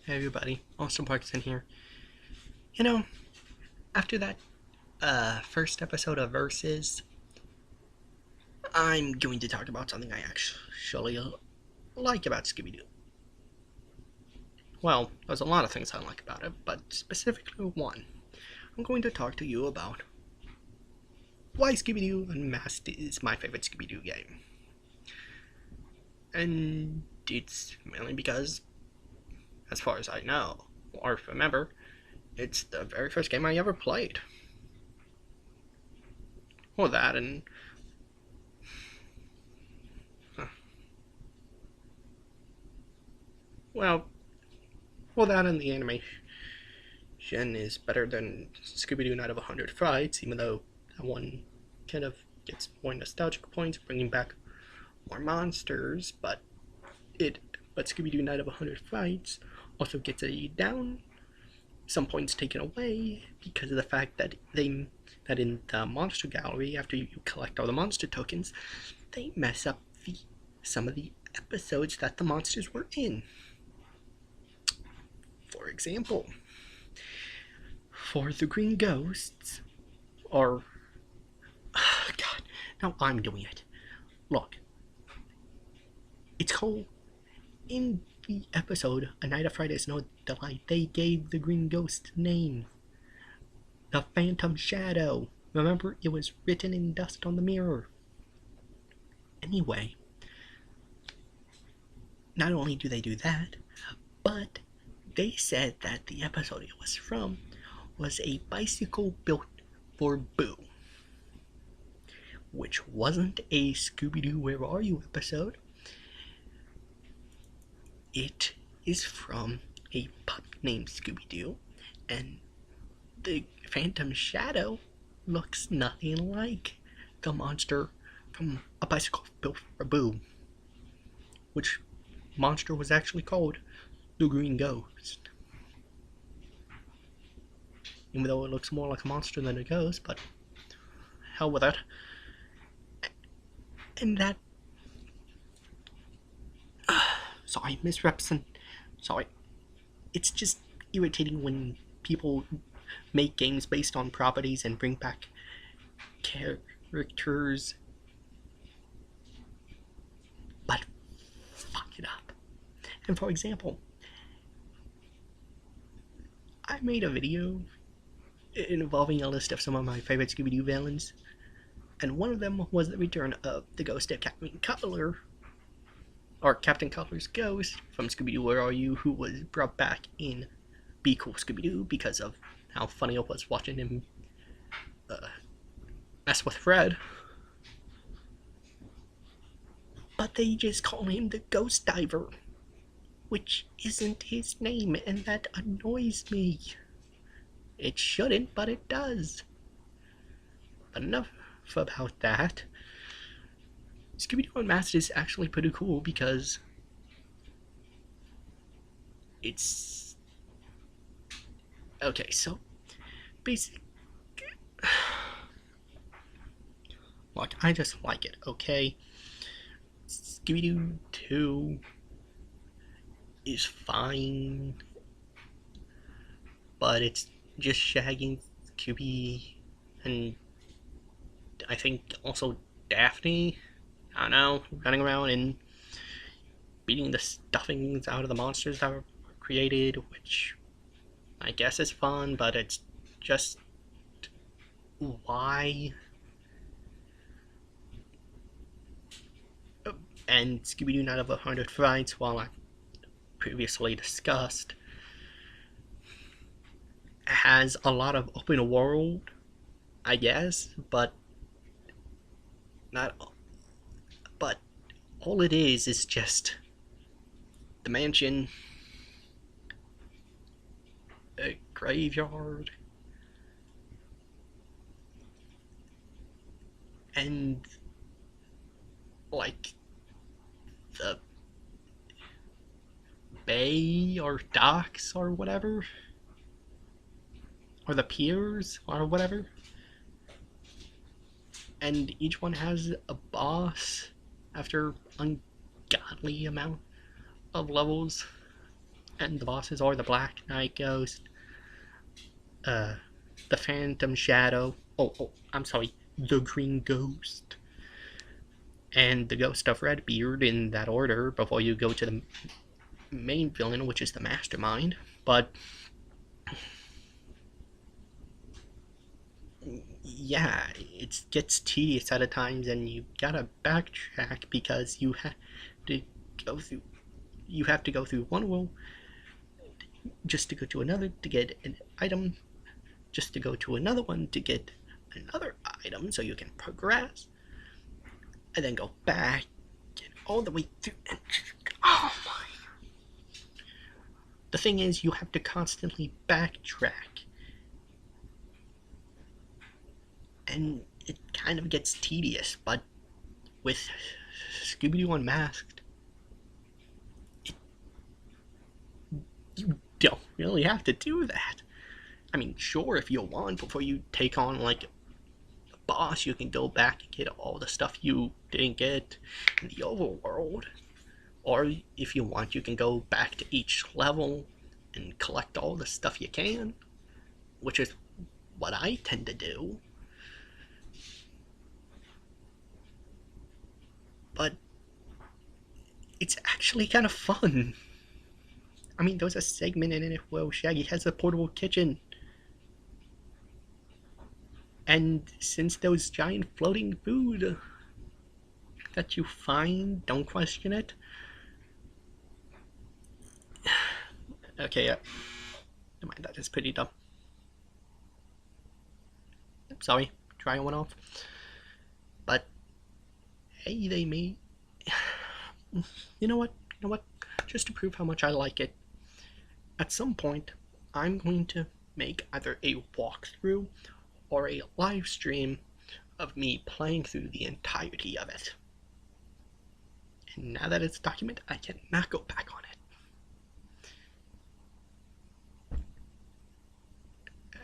Hey everybody, Austin Parkinson here. You know, after that first episode of Versus, I'm going to talk about something I actually like about Scooby-Doo. Well, there's a lot of things I like about it, but specifically one. I'm going to talk to you about why Scooby-Doo Unmasked is my favorite Scooby-Doo game. And it's mainly because, as far as I know, or remember, it's the very first game I ever played. Well, that and well, that and the animation is better than Scooby-Doo Night of 100 Frights, even though that one kind of gets more nostalgic points, bringing back more monsters, but Scooby-Doo Night of 100 Frights also gets some points taken away because of the fact that that in the monster gallery, after you collect all the monster tokens, they mess up some of the episodes that the monsters were in. For example, for the Green Ghosts, or God, now I'm doing it. Look, it's called in the episode A Night of Friday's No Delight. They gave the Green Ghost name, the Phantom Shadow. Remember, it was written in dust on the mirror. Anyway, not only do they do that, but they said that the episode it was from was a bicycle built for Boo, which wasn't a Scooby-Doo Where Are You episode. It is from a pup named Scooby-Doo, and the Phantom Shadow looks nothing like the monster from A Bicycle Built for Boo, which monster was actually called the Green Ghost. Even though it looks more like a monster than a ghost, but hell with it. And that... sorry, sorry. It's just irritating when people make games based on properties and bring back characters, but fuck it up. And for example, I made a video involving a list of some of my favorite Scooby-Doo villains, and one of them was the return of the ghost of Captain Cutler, or Captain Cutler's ghost from Scooby-Doo Where Are You, who was brought back in Be Cool Scooby-Doo because of how funny it was watching him mess with Fred. But they just call him the Ghost Diver, which isn't his name, and that annoys me. It shouldn't, but it does. But enough about that. Scooby-Doo Unmasked is actually pretty cool because it's... okay, so basic... look, I just like it, okay? Scooby-Doo 2 is fine, but it's just Shaggy, Scooby, and I think also Daphne, I don't know, running around and beating the stuffings out of the monsters that were created, which I guess is fun, but it's just... why? And Scooby-Doo Night of 100 Frights, while I previously discussed, has a lot of open world, I guess, but all it is just the mansion, a graveyard, and like the bay or docks or whatever, or the piers or whatever, and each one has a boss after ungodly amount of levels. And the bosses are the Black Knight Ghost, the Phantom Shadow. I'm sorry, the Green Ghost, and the Ghost of Redbeard in that order before you go to the main villain, which is the Mastermind. But yeah, it gets tedious at times, and you gotta backtrack because to go through. You have to go through one world just to go to another to get an item, just to go to another one to get another item, so you can progress, and then go back and all the way through. And oh my! The thing is, you have to constantly backtrack, and it kind of gets tedious. But with Scooby-Doo Unmasked, you don't really have to do that. I mean, sure, if you want, before you take on like a boss, you can go back and get all the stuff you didn't get in the overworld. Or if you want, you can go back to each level and collect all the stuff you can, which is what I tend to do. But it's actually kind of fun. I mean, there's a segment in it where Shaggy has a portable kitchen. And since those giant floating food that you find, don't question it. Okay, never mind, that is pretty dumb. Sorry, trying one off. But hey, they made. You know what? Just to prove how much I like it, at some point, I'm going to make either a walkthrough or a live stream of me playing through the entirety of it. And now that it's documented, I cannot go back on it.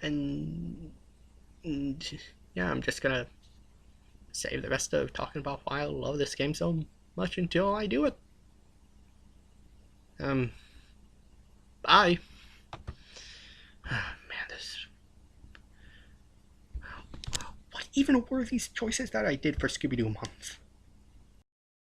And yeah, I'm just gonna save the rest of talking about why I love this game so much until I do it. Bye. Man, this. What even were these choices that I did for Scooby-Doo Month?